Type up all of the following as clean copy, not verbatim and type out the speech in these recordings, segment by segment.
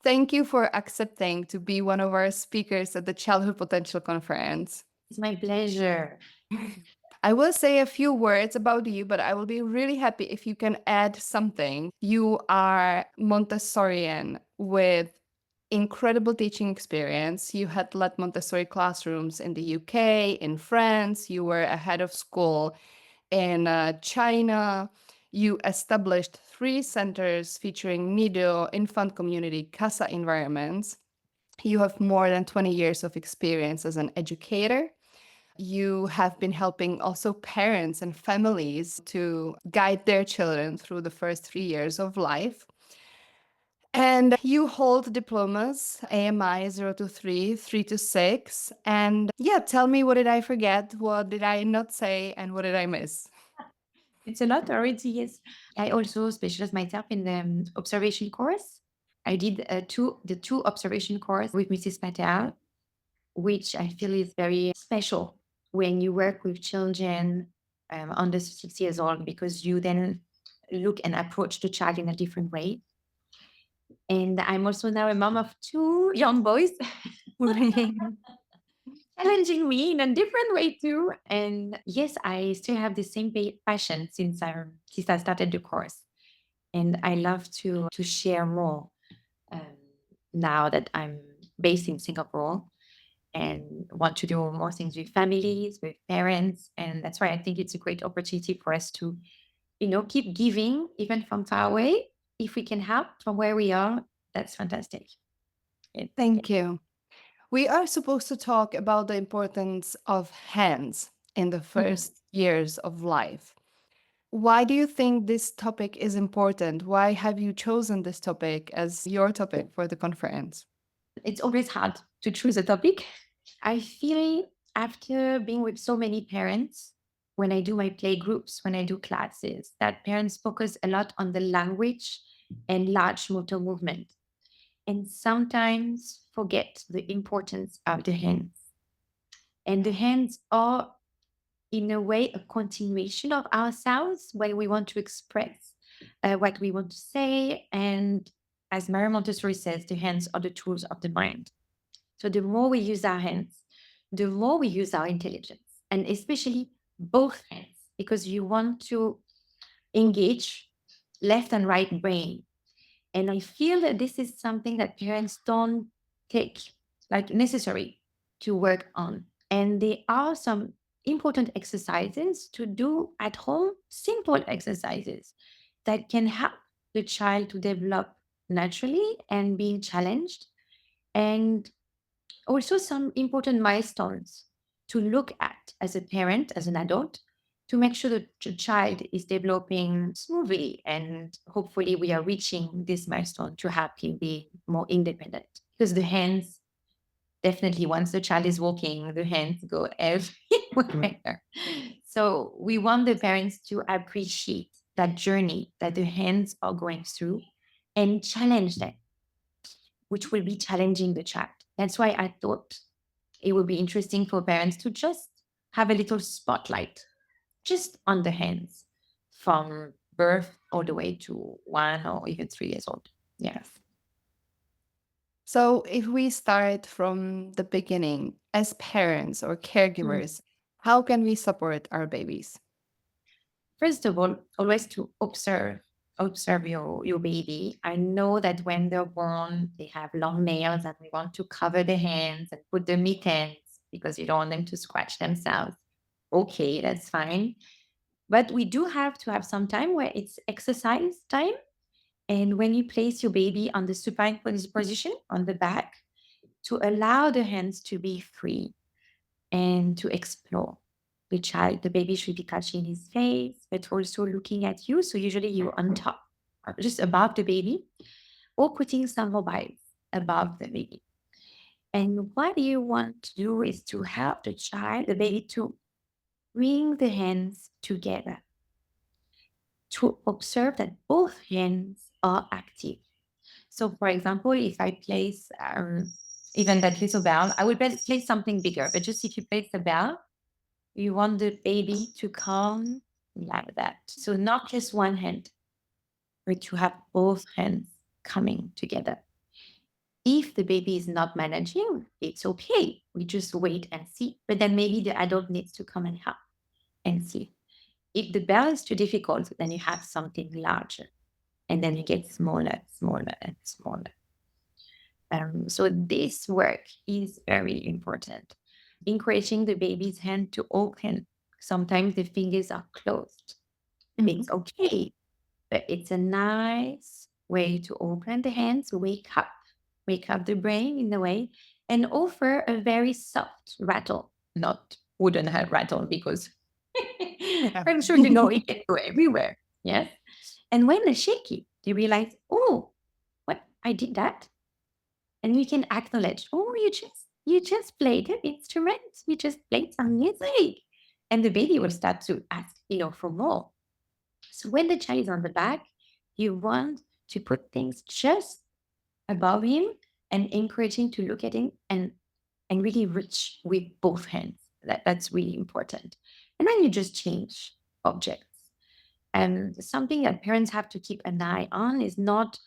Thank you for accepting to be one of our speakers at the Childhood Potential Conference. It's my pleasure. I will say a few words about you, but I will be really happy if you can add something. You are Montessorian with incredible teaching experience. You had led Montessori classrooms in the UK, in France. You were a head of school in China. You established 3 centers featuring Nido, infant community, CASA environments. You have more than 20 years of experience as an educator. You have been helping also parents and families to guide their children through the first 3 years of life. And you hold diplomas, AMI 0 to 3, 3 to 6. And yeah, tell me, what did I forget? What did I not say? And what did I miss? It's a lot already, yes. I also specialize myself in the observation course. I did the two observation course with Mrs. Patel, which I feel is very special when you work with children under 6 years old, because you then look and approach the child in a different way. And I'm also now a mom of two young boys, challenging me in a different way too. And yes, I still have the same passion since I started the course, and I love to share more um, now that I'm based in Singapore and want to do more things with families, with parents, and that's why I think it's a great opportunity for us to, keep giving even from far away. If we can help from where we are, that's fantastic. Yeah. Thank you. We are supposed to talk about the importance of hands in the Mhm. first years of life. Why do you think this topic is important? Why have you chosen this topic as your topic for the conference? It's always hard to choose a topic. I feel after being with so many parents, when I do my play groups, when I do classes, that parents focus a lot on the language and large motor movement, and sometimes forget the importance of the hands. And the hands are, in a way, a continuation of ourselves when we want to express what we want to say. And as Maria Montessori says, the hands are the tools of the mind. So the more we use our hands, the more we use our intelligence, and especially both hands, because you want to engage left and right brain. And I feel that this is something that parents don't take like necessary to work on. And there are some important exercises to do at home, simple exercises that can help the child to develop naturally and being challenged. And also some important milestones to look at as a parent, as an adult, to make sure that the child is developing smoothly. And hopefully, we are reaching this milestone to help him be more independent. Because the hands, definitely, once the child is walking, the hands go everywhere. So, we want the parents to appreciate that journey that the hands are going through and challenge them, which will be challenging the child. That's why I thought it would be interesting for parents to just have a little spotlight just on the hands from birth all the way to 1 or even 3 years old. Yes. So, if we start from the beginning as parents or Mm. caregivers, how can we support our babies? First of all, always to observe your baby. I know that when they're born, they have long nails and we want to cover the hands and put the mittens because you don't want them to scratch themselves. Okay, that's fine. But we do have to have some time where it's exercise time. And when you place your baby on the supine position on the back, to allow the hands to be free and to explore. The baby should be touching his face, but also looking at you. So usually you're on top, or just above the baby, or putting some mobiles above the baby. And what you want to do is to help the baby, to bring the hands together, to observe that both hands are active. So, for example, if I place even that little bell, I would place something bigger, but just if you place the bell, you want the baby to come like that. So, not just one hand, but to have both hands coming together. If the baby is not managing, it's okay. We just wait and see. But then maybe the adult needs to come and help and see. If the bell is too difficult, then you have something larger. And then you get smaller, smaller, and smaller. So this work is very important. Encouraging the baby's hand to open. Sometimes the fingers are closed. It's okay, but it's a nice way to open the hands, wake up the brain in a way, and offer a very soft rattle, not wooden head rattle, because I'm sure you know it can go everywhere. Yes. And when they shake it, they realize, oh, what I did that. And we can acknowledge, oh, you just played an instrument. You just played some music. And the baby will start to ask, for more. So when the child is on the back, you want to put things just above him and encourage him to look at him and really reach with both hands. That's really important. And then you just change objects. And something that parents have to keep an eye on is not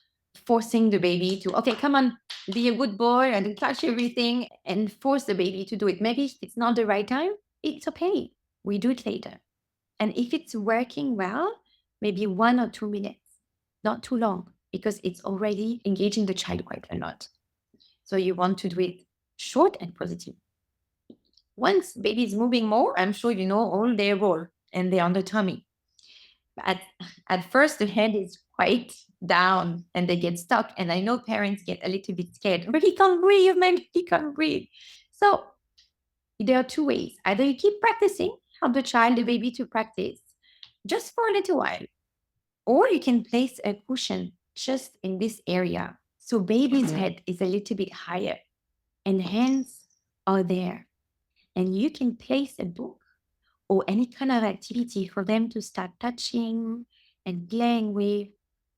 forcing the baby to, okay, come on, be a good boy and touch everything and force the baby to do it. Maybe it's not the right time. It's okay. We do it later. And if it's working well, maybe 1 or 2 minutes, not too long, because it's already engaging the child quite a lot. So you want to do it short and positive. Once baby is moving more, I'm sure you know all their role and they're on the tummy. At, at first, the head is quite down and they get stuck. And I know parents get a little bit scared. But he can't breathe, man, he can't breathe. So there are two ways. Either you keep practicing, help the child, the baby to practice just for a little while, or you can place a cushion just in this area. So baby's head is a little bit higher and hands are there. And you can place a book or any kind of activity for them to start touching and playing with.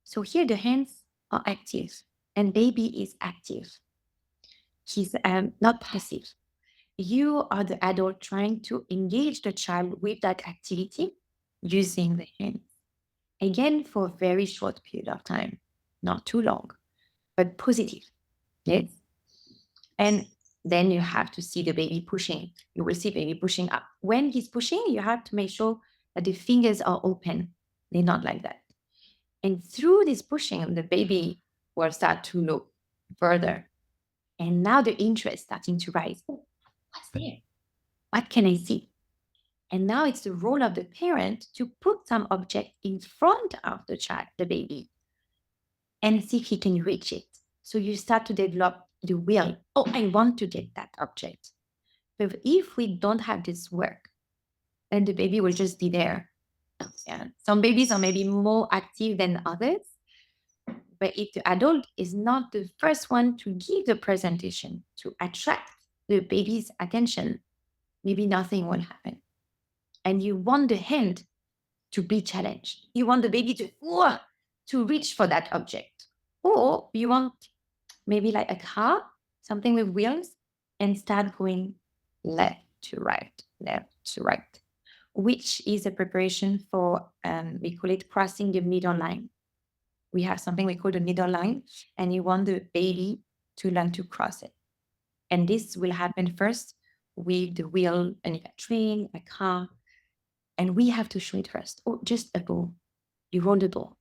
So here the hands are active and baby is active. He's not passive. You are the adult trying to engage the child with that activity using the hands. Again, for a very short period of time, not too long, but positive. Yes. And then you have to see the baby pushing. You will see baby pushing up. When he's pushing, you have to make sure that the fingers are open. They're not like that. And through this pushing, the baby will start to look further. And now the interest starting to rise. Oh, what's there? What can I see? And now it's the role of the parent to put some object in front of the child, the baby, and see if he can reach it. So you start to develop the will. Oh, I want to get that object. But if we don't have this work, then the baby will just be there. Yeah. Some babies are maybe more active than others. But if the adult is not the first one to give the presentation to attract the baby's attention, maybe nothing will happen. And you want the hand to be challenged. You want the baby to reach for that object. Or you want maybe like a car, something with wheels, and start going left left to right, which is a preparation for, we call it crossing the middle line. We have something we call the middle line, and you want the baby to learn to cross it. And this will happen first with the wheel and a train, a car, and we have to show it first. Or just a ball. You roll the ball,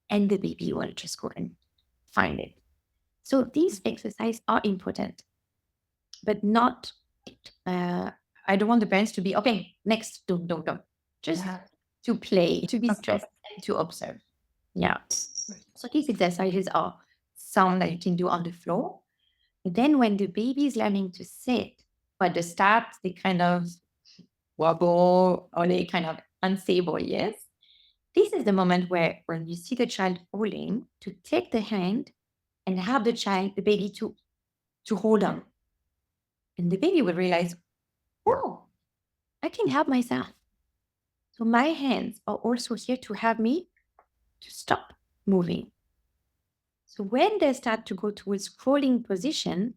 and the baby will just go and find it. So these exercises are important, but not. I don't want the parents to be okay. Next, don't. Just to play, to be stressed, and to observe. Yeah. So these exercises are some that you can do on the floor. Then when the baby is learning to sit, at the start, they kind of wobble or they kind of unstable, yes. This is the moment where when you see the child falling, to take the hand and help the baby to hold on. And the baby will realize, oh, I can help myself. So my hands are also here to help me to stop moving. So when they start to go towards crawling position,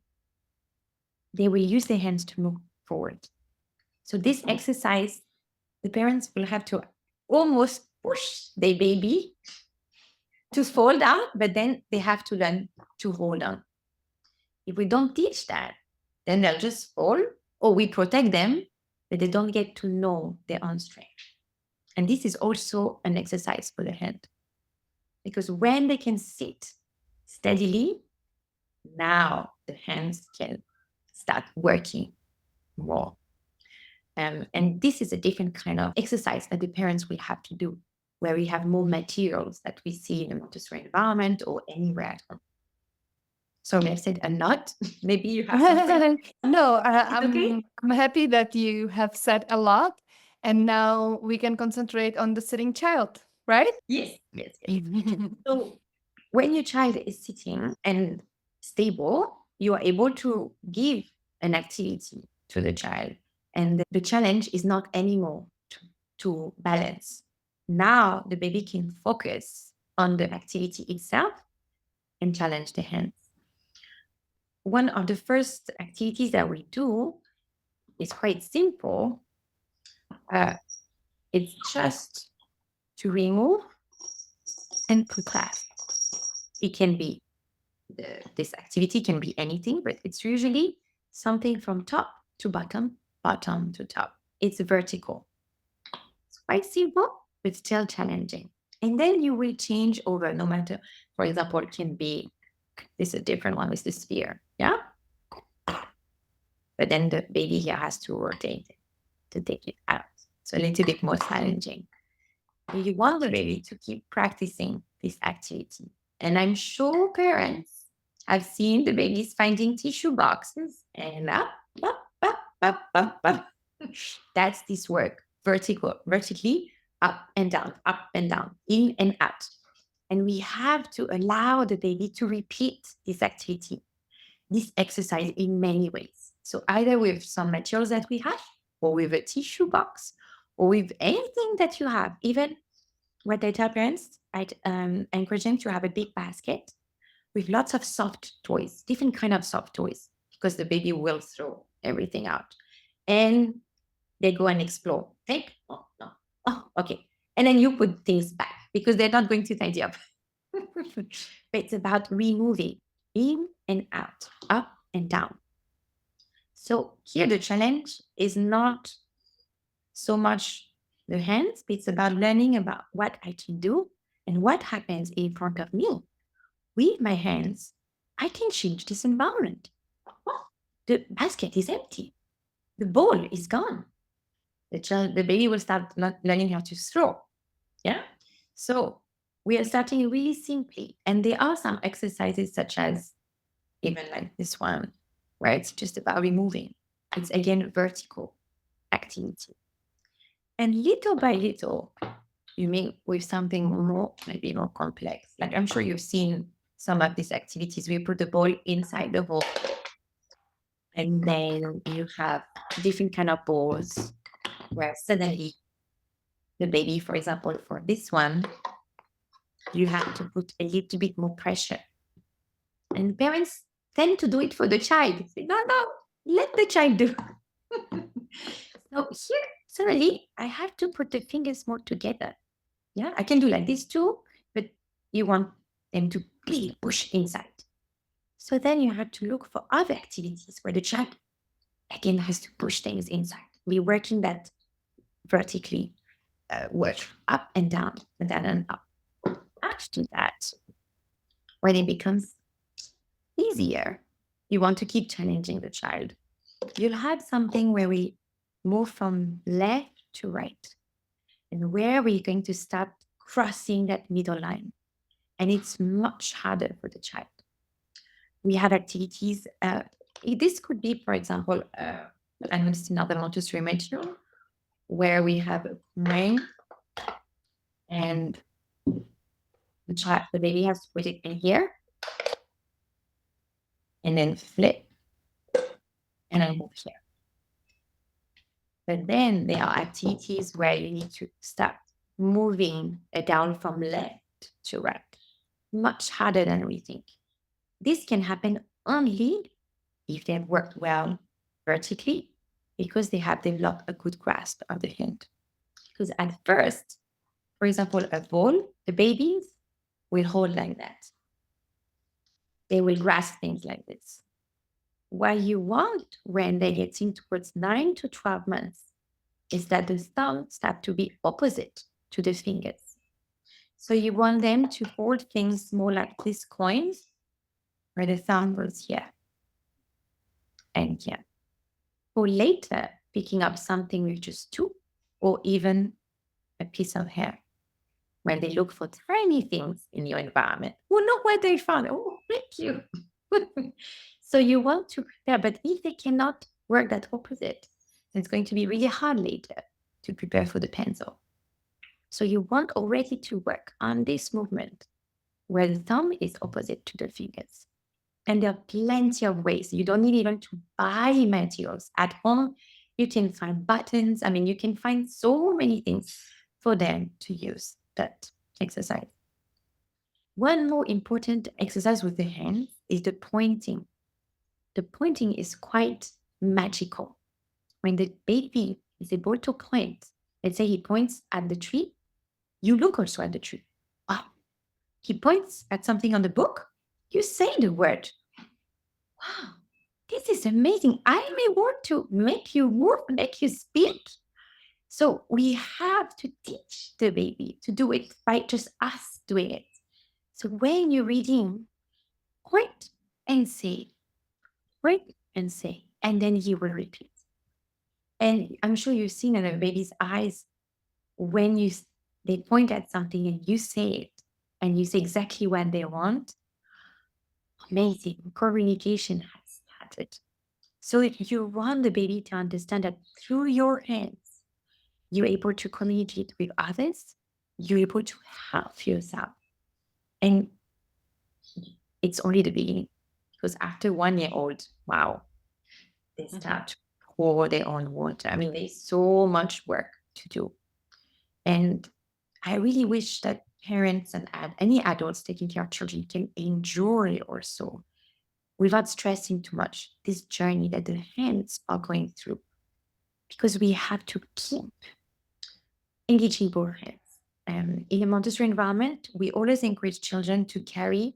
they will use their hands to move forward. So this exercise, the parents will have to almost push their baby to fall down, but then they have to learn to hold on. If we don't teach that, then they'll just fall, or we protect them, but they don't get to know their own strength. And this is also an exercise for the hand, because when they can sit steadily, now the hands can start working more. And this is a different kind of exercise that the parents will have to do, where we have more materials that we see in a Montessori environment or anywhere at home. So I've said a lot. Maybe you have something. No, It's okay? I'm happy that you have said a lot, and now we can concentrate on the sitting child, right? Yes, yes, yes. So when your child is sitting and stable, you are able to give an activity to the child. And the challenge is not anymore to balance. Now the baby can focus on the activity itself and challenge the hands. One of the first activities that we do is quite simple. Uh, it's just to remove and to clasp. It can be this activity can be anything, but it's usually something from top to bottom, bottom to top. It's vertical. It's quite simple, but still challenging. And then you will change over, no matter, for example, it can be this is a different one with the sphere. Yeah. But then the baby here has to rotate it to take it out. So a little bit more challenging. You want the baby to keep practicing this activity. And I'm sure parents have seen the babies finding tissue boxes and up. That's this work, vertically, up and down, in and out. And we have to allow the baby to repeat this activity, this exercise in many ways. So either with some materials that we have, or with a tissue box, or with anything that you have, even what I tell parents, I encourage them to have a big basket with lots of soft toys, different kind of soft toys, because the baby will throw everything out. And they go and explore. Think, oh, no. Oh, okay. And then you put things back because they're not going to tidy up. But it's about removing in and out, up and down. So here the challenge is not so much the hands, but it's about learning about what I can do and what happens in front of me. With my hands, I can change this environment. Oh, the basket is empty. The ball is gone. The baby will start learning how to throw. Yeah. So we are starting really simply. And there are some exercises such as even like this one, where it's just about removing. It's again vertical activity. And little by little, you mean with something more, maybe more complex. Like I'm sure you've seen some of these activities. We put the ball inside the hole, and then you have different kind of balls where suddenly the baby, for example, for this one, you have to put a little bit more pressure. And parents tend to do it for the child. Say, no, no, let the child do. So here, suddenly, I have to put the fingers more together. Yeah, I can do like this too, but you want them to really push inside. So then you have to look for other activities where the child again has to push things inside. We're working that vertically, work up and down and up. After that, when it becomes easier, you want to keep challenging the child. You'll have something where we move from left to right, and where we're going to start crossing that middle line. And it's much harder for the child. We have activities. This could be, for example, and it's another Montessori material where we have a ring and the baby has to put it in here and then flip and then move here. But then there are activities where you need to start moving it down from left to right. Much harder than we think. This can happen only if they've worked well vertically, because they have developed a good grasp of the hand. Because at first, for example, a ball, the babies will hold like that. They will grasp things like this. What you want when they get in towards 9 to 12 months is that the thumbs have to be opposite to the fingers. So you want them to hold things more like these coins, where the thumb goes here and here. For later, picking up something with just two, or even a piece of hair. When they look for tiny things in your environment, who know where they found it. Oh, thank you. So you want to prepare, but if they cannot work that opposite, then it's going to be really hard later to prepare for the pencil. So you want already to work on this movement where the thumb is opposite to the fingers. And there are plenty of ways. You don't need even to buy materials at home. You can find buttons. I mean, you can find so many things for them to use that exercise. One more important exercise with the hands is the pointing. The pointing is quite magical. When the baby is able to point, let's say he points at the tree, you look also at the tree. Wow. He points at something on the book, you say the word. Wow, this is amazing. I'm able to make you move, make you speak. So we have to teach the baby to do it by just us doing it. So when you're reading, point and say, point and say, and then he will repeat. And I'm sure you've seen in a baby's eyes when they point at something and you say it, and you say exactly what they want. Amazing communication has started. So if you want the baby to understand that through your hands, you're able to communicate with others, you're able to help yourself. And it's only the beginning. Because after 1 year old, wow, they start to pour their own water. I mean, there's so much work to do. And I really wish that parents and any adults taking care of children can enjoy also without stressing too much this journey that the hands are going through, because we have to keep engaging both hands. In a Montessori environment, we always encourage children to carry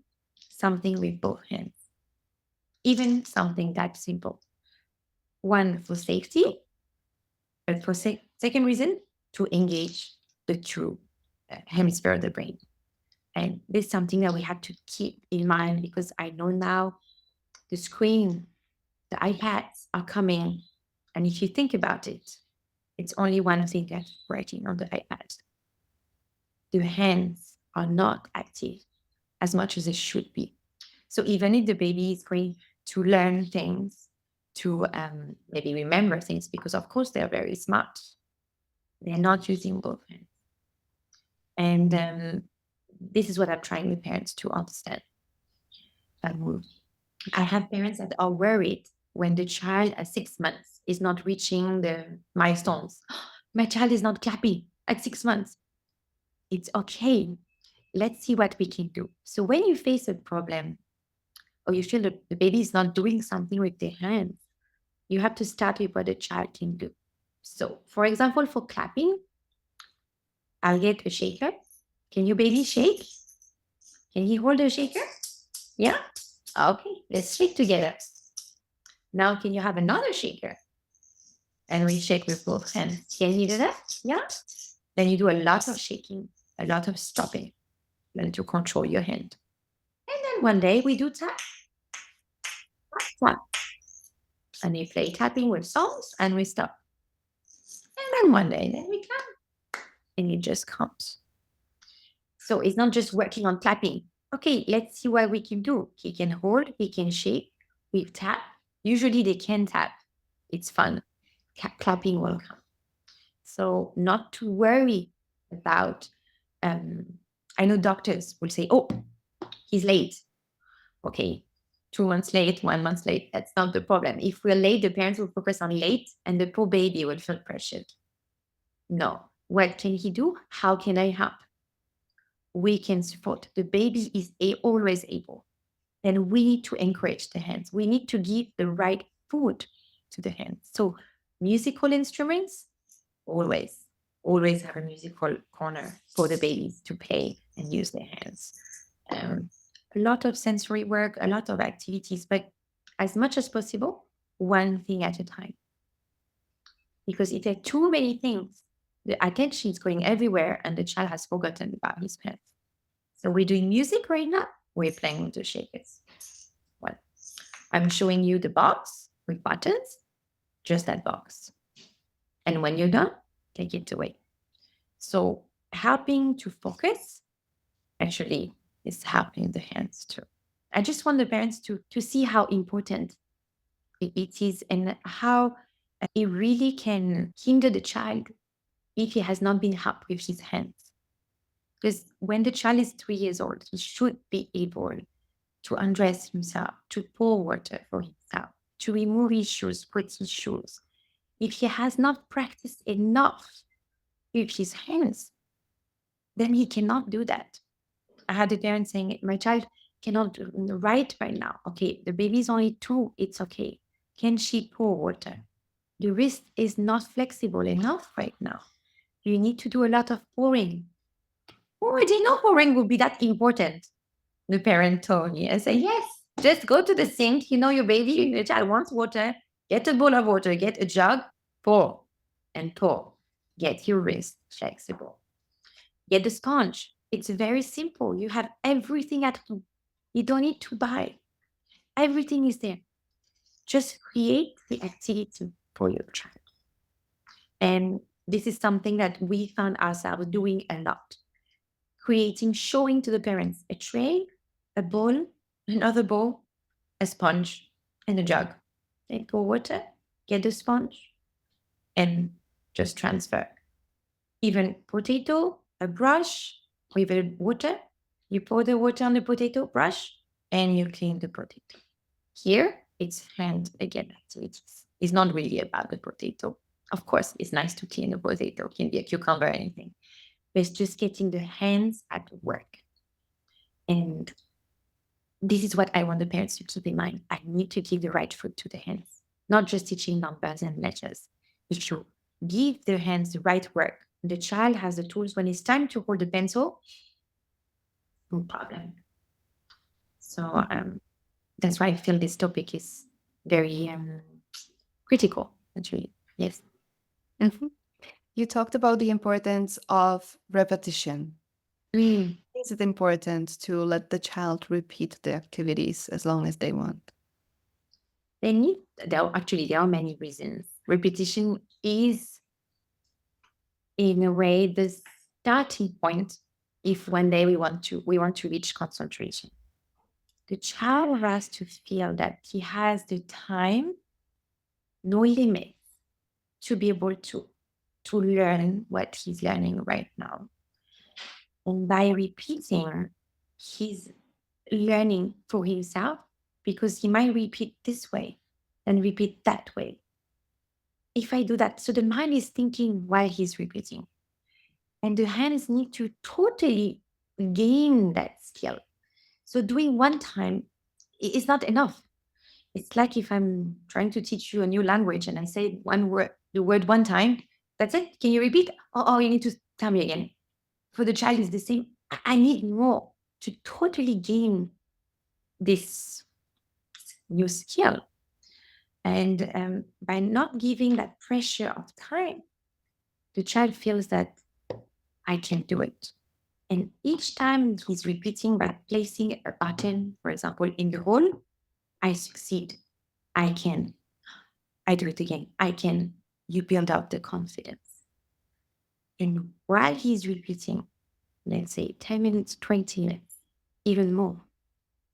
something with both hands, even something that simple. One, for safety, but for second reason, to engage the true hemisphere of the brain. And this is something that we have to keep in mind, because I know now the screen, the iPads are coming. And if you think about it, it's only one thing that's writing on the iPad. The hands are not active as much as they should be. So even if the baby is going to learn things, to maybe remember things, because of course they're very smart, they're not using both hands. And this is what I'm trying with parents to understand. I have parents that are worried when the child at 6 months is not reaching the milestones. My child is not clapping at 6 months. It's okay. Let's see what we can do. So when you face a problem, or you feel that the baby is not doing something with their hands, you have to start with what the child can do. So, for example, for clapping, I'll get a shaker. Can your baby shake? Can he hold a shaker? Yeah? Okay, let's shake together. Now, can you have another shaker? And we shake with both hands. Can you do that? Yeah? Then you do a lot of shaking, a lot of stopping, then to control your hand. And then one day we do tap, tap. And we play tapping with songs and we stop. And then one day, then we clap. And it just comes. So it's not just working on clapping. Okay, let's see what we can do. He can hold, he can shake, we tap. Usually they can tap. It's fun. Clapping will come. So not to worry about, I know doctors will say, oh, he's late. Okay, 2 months late, 1 month late, that's not the problem. If we're late, the parents will focus on late and the poor baby will feel pressured. No. What can he do? How can I help? We can support. The baby is always able. Then we need to encourage the hands. We need to give the right food to the hands. So musical instruments, always, always have a musical corner for the babies to play and use their hands. A lot of sensory work, a lot of activities, but as much as possible, one thing at a time. Because if there are too many things, the attention is going everywhere and the child has forgotten about his parents. So we're doing music right now. We're playing with the shakers. Well, I'm showing you the box with buttons, just that box. And when you're done, take it away. So helping to focus actually is helping the hands too. I just want the parents to see how important it is and how it really can hinder the child if he has not been helped with his hands. Because when the child is 3 years old, he should be able to undress himself, to pour water for himself, to remove his shoes, put his shoes. If he has not practiced enough with his hands, then he cannot do that. I had a parent saying, my child cannot write right now. Okay, the baby is only 2, it's okay. Can she pour water? The wrist is not flexible enough right now. You need to do a lot of pouring. Oh, I didn't know pouring would be that important. The parent told me. I say, yes, just go to the sink. You know, your baby, your child wants water. Get a bowl of water, get a jug, pour and pour. Get your wrist flexible. Get the sponge. It's very simple. You have everything at home. You don't need to buy. Everything is there. Just create the activity for your child. And this is something that we found ourselves doing a lot. Creating, showing to the parents a tray, a bowl, another bowl, a sponge, and a jug. Then go water, get the sponge, and just transfer. Even potato, a brush with a water. You pour the water on the potato brush and you clean the potato. Here, it's hand again activities. It's not really about the potato. Of course, it's nice to clean the potato. It can be a cucumber or anything. But it's just getting the hands at work. And this is what I want the parents to keep in mind. I need to give the right food to the hands, not just teaching numbers and letters. If you give the hands the right work, the child has the tools when it's time to hold the pencil, no problem. So that's why I feel this topic is very critical, actually. Yes. Mhm. You talked about the importance of repetition. Mm. Is it important to let the child repeat the activities as long as they want? They need, there are many reasons. Repetition is, in a way, the starting point if one day we want to reach concentration. The child has to feel that he has the time, no limits, to be able to learn what he's learning right now. And by repeating, he's learning for himself because he might repeat this way and repeat that way. If I do that, so the mind is thinking while he's repeating, and the hands need to totally gain that skill. So doing one time is not enough. It's like if I'm trying to teach you a new language and I say one word, the word one time, that's it. Can you repeat? Oh, you need to tell me again. For the child, it's the same. I need more to totally gain this new skill. And by not giving that pressure of time, the child feels that I can do it. And each time he's repeating by placing a button, for example, in the hole, I succeed. I can. I do it again. I can. You build up the confidence. And while he's repeating, let's say 10 minutes, 20 minutes, even more,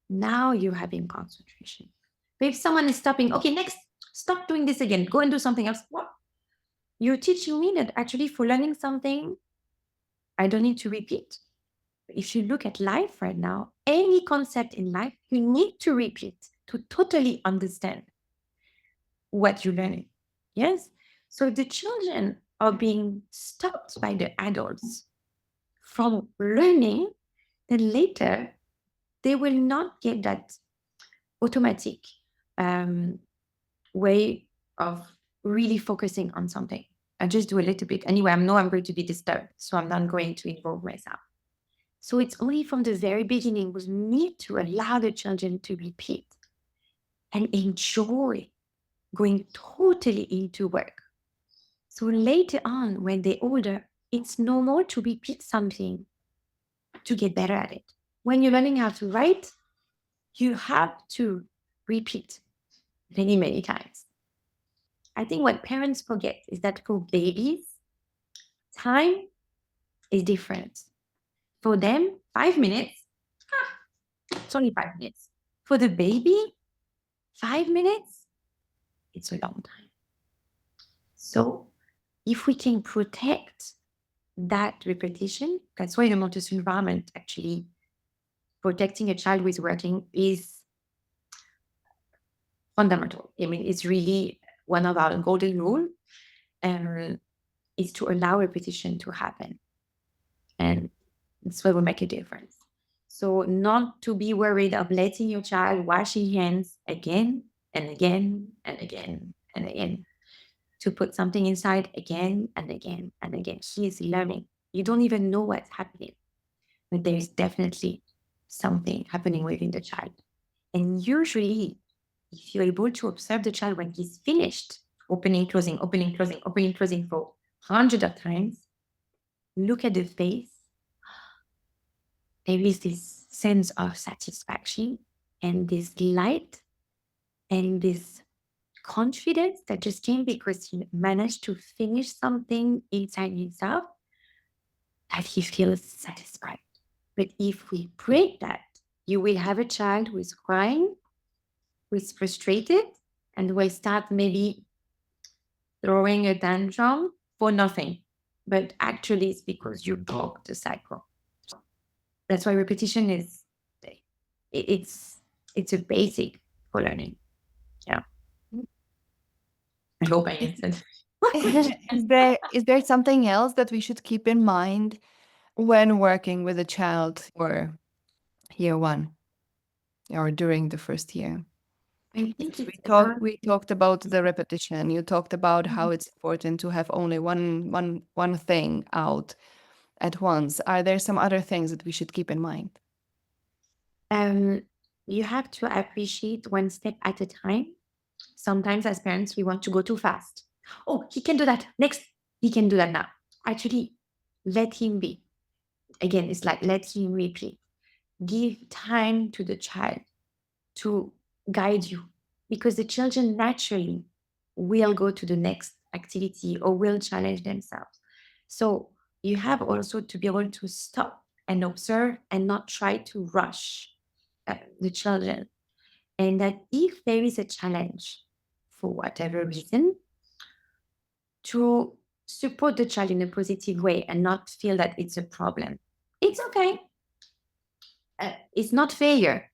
now you're having concentration. But if someone is stopping, okay, next, stop doing this again, go and do something else. What? You're teaching me that actually for learning something, I don't need to repeat. If you look at life right now, any concept in life, you need to repeat to totally understand what you're learning. Yes? So the children are being stopped by the adults from learning, then later they will not get that automatic um, way of really focusing on something. I just do a little bit. Anyway, I know I'm going to be disturbed, so I'm not going to involve myself. So it's only from the very beginning we need to allow the children to repeat. and enjoy going totally into work. So later on, when they're older, it's normal to repeat something to get better at it. When you're learning how to write, you have to repeat many, many times. I think what parents forget is that for babies, time is different. For them, 5 minutes, it's only 5 minutes. For the baby, 5 minutes, it's a long time. So if we can protect that repetition, that's why the Montessori environment actually protecting a child who is working is fundamental. I mean, it's really one of our golden rule, and is to allow repetition to happen, and that's what will make a difference. So, not to be worried of letting your child wash his hands again and again and again and again, to put something inside again and again and again. She is learning. You don't even know what's happening, but there is definitely something happening within the child. And usually, if you're able to observe the child when he's finished opening, closing, opening, closing for hundreds of times, look at the face. There is this sense of satisfaction and this light and this confidence that just came because he managed to finish something inside himself, that he feels satisfied. But if we break that, you will have a child who is crying, who is frustrated, and will start maybe throwing a tantrum for nothing. But actually, it's because you broke the cycle. That's why repetition is it's it's a basic for learning. Yeah. I hope I Is answered what is question. there something else that we should keep in mind when working with a child for year 1 or during the first year? I think Because it's about we talked about the repetition. You talked about how it's important to have only one thing out at once. Are there some other things that we should keep in mind? um, you have to appreciate one step at a time. Sometimes as parents, we want to go too fast. Oh, he can do that. Next, he can do that now. Actually, let him be. Again, it's like let him repeat. Give time to the child to guide you, because the children naturally will go to the next activity or will challenge themselves. So you have also to be able to stop and observe and not try to rush the children. And that if there is a challenge for whatever reason, to support the child in a positive way and not feel that it's a problem. It's okay. It's not failure.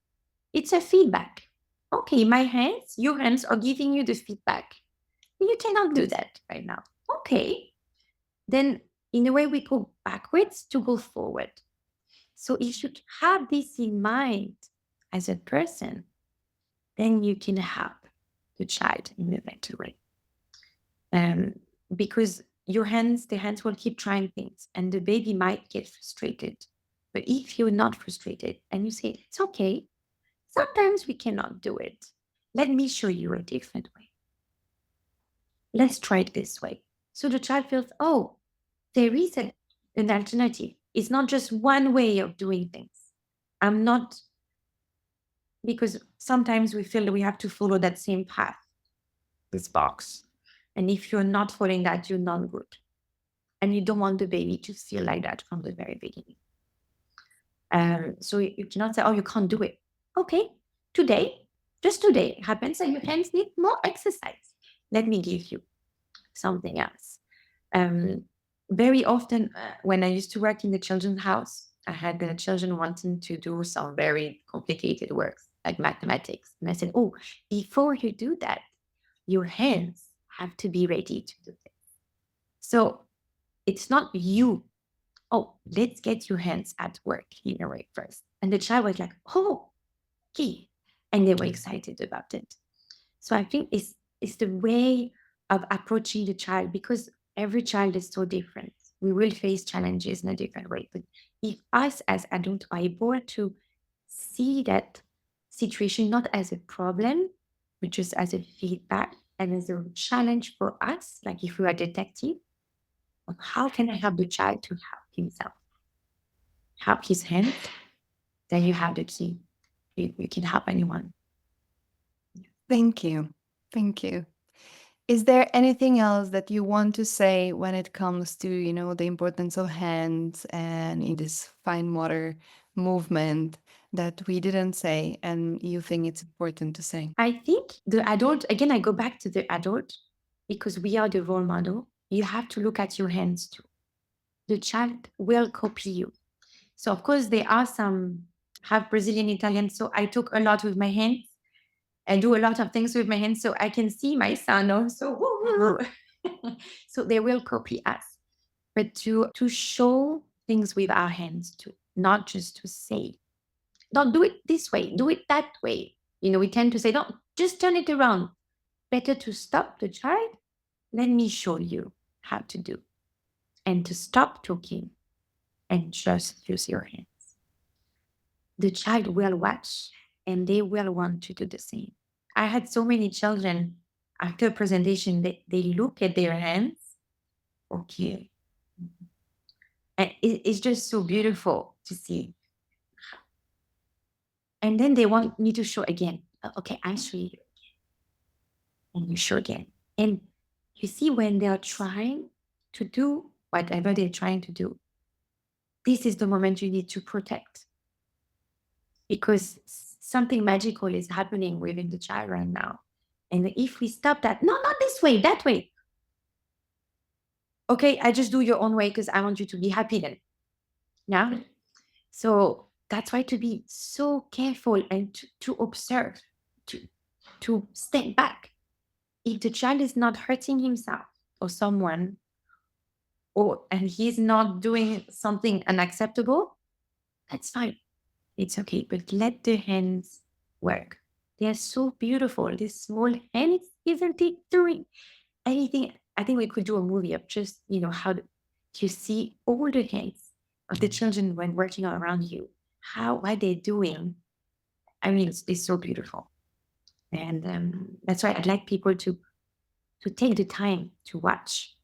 It's a feedback. Okay, my hands, your hands are giving you the feedback. You cannot do that right now. Okay. Then, in a way, we go backwards to go forward. So, if you have this in mind as a person, then you can help the child in a better way. Um, because the hands will keep trying things and the baby might get frustrated. But if you're not frustrated and you say, it's okay, sometimes we cannot do it. Let me show you a different way. Let's try it this way. So the child feels, oh, there is an alternative. It's not just one way of doing things. I'm not, because sometimes we feel that we have to follow that same path, this box. And if you're not following that, you're not good. And you don't want the baby to feel like that from the very beginning. So you cannot say, oh, you can't do it. Okay, today, just today, it happens that your hands need more exercise. Let me give you something else. Um, Very often, when I used to work in the children's house, I had the children wanting to do some very complicated work, like mathematics. And I said, oh, before you do that, your hands have to be ready to do it. So it's not you. Oh, let's get your hands at work in a way first. And the child was like, oh, okay. And they were excited about it. So I think it's the way of approaching the child, because every child is so different. We will face challenges in a different way. But if us as adults are able to see that situation not as a problem, but just as a feedback and as a challenge for us, like if we are detective, of how can I help the child to help himself, help his hands, then you have the key. You can help anyone. Thank you. Thank you. Is there anything else that you want to say when it comes to, the importance of hands and in this fine motor movement that we didn't say and you think it's important to say? I think the adult, again, I go back to the adult because we are the role model. You have to look at your hands too. The child will copy you. So, of course, there are some half Brazilian Italian. So, I talk a lot with my hands. I do a lot of things with my hands. So, I can see my son also. So, they will copy us. But to show things with our hands too, not just to say, don't do it this way, do it that way. We tend to say, don't just turn it around. Better to stop the child. Let me show you how to do, and to stop talking and just use your hands. The child will watch and they will want to do the same. I had so many children after a presentation that they look at their hands. Okay. And it's just so beautiful to see. And then they want me to show again. Okay, I show you. And you show again. And you see, when they're trying to do whatever they're trying to do, this is the moment you need to protect, because something magical is happening within the child right now. And if we stop that, no, not this way, that way. Okay, I just do your own way because I want you to be happy then. Yeah. So that's why to be so careful and to observe, to step back. If the child is not hurting himself or someone, or and he's not doing something unacceptable, that's fine. It's okay. But let the hands work. They are so beautiful. This small hands, isn't it doing anything? I think we could do a movie of just, how to see all the hands of the children when working around you. How are they doing? I mean, it's so beautiful. And that's why I'd like people to take the time to watch.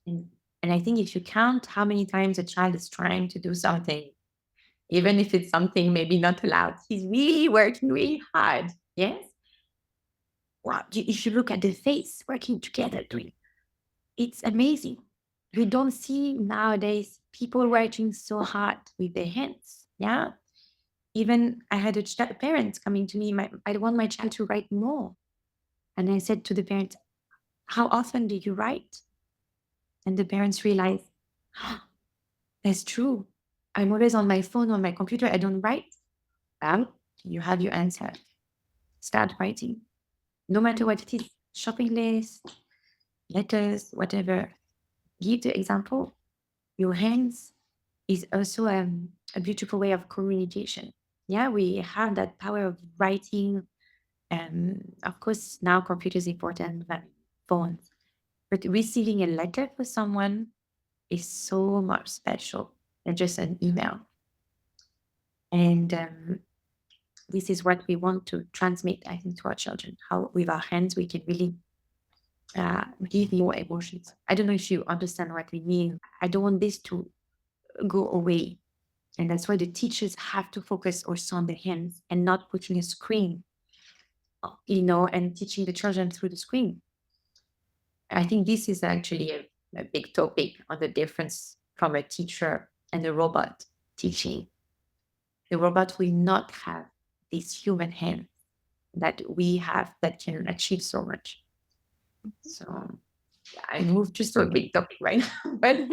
And, and I think if you count how many times a child is trying to do something, even if it's something maybe not allowed, he's really working really hard. Yes. Wow. You should look at the face working together doing. It's amazing. We don't see nowadays people working so hard with their hands. Yeah. Even I had a parent coming to me, I want my child to write more. And I said to the parents, how often do you write? And the parents realized, that's true. I'm always on my phone, on my computer. I don't write. Well, you have your answer. Start writing. No matter what it is, shopping list, letters, whatever. Give the example. Your hands is also a beautiful way of communication. Yeah, we have that power of writing. And of course, now computer is important than phones. But receiving a letter for someone is so much special than just an email. And this is what we want to transmit, I think, to our children. How with our hands we can really give more emotions. I don't know if you understand what we mean. I don't want this to go away. And that's why the teachers have to focus also on the hands and not putting a screen, and teaching the children through the screen. I think this is actually a big topic on the difference from a teacher and a robot teaching. The robot will not have this human hand that we have that can achieve so much. So I moved just to a big topic right now, but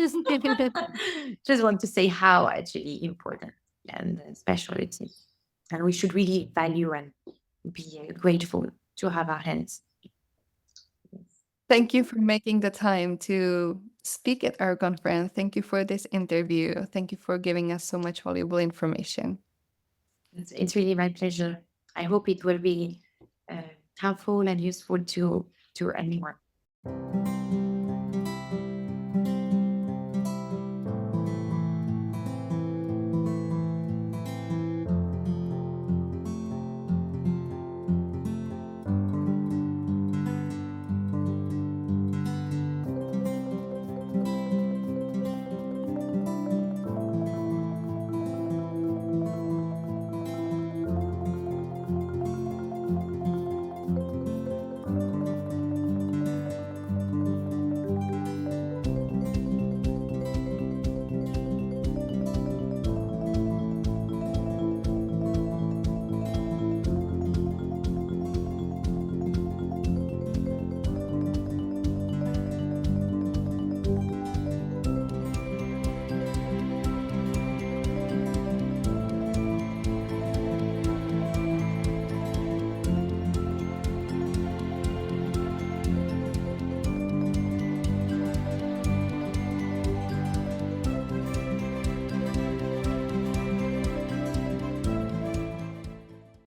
just want to say how actually important and special it is. And we should really value and be grateful to have our hands. Thank you for making the time to speak at our conference. Thank you for this interview. Thank you for giving us so much valuable information. It's really my pleasure. I hope it will be helpful and useful to anyone.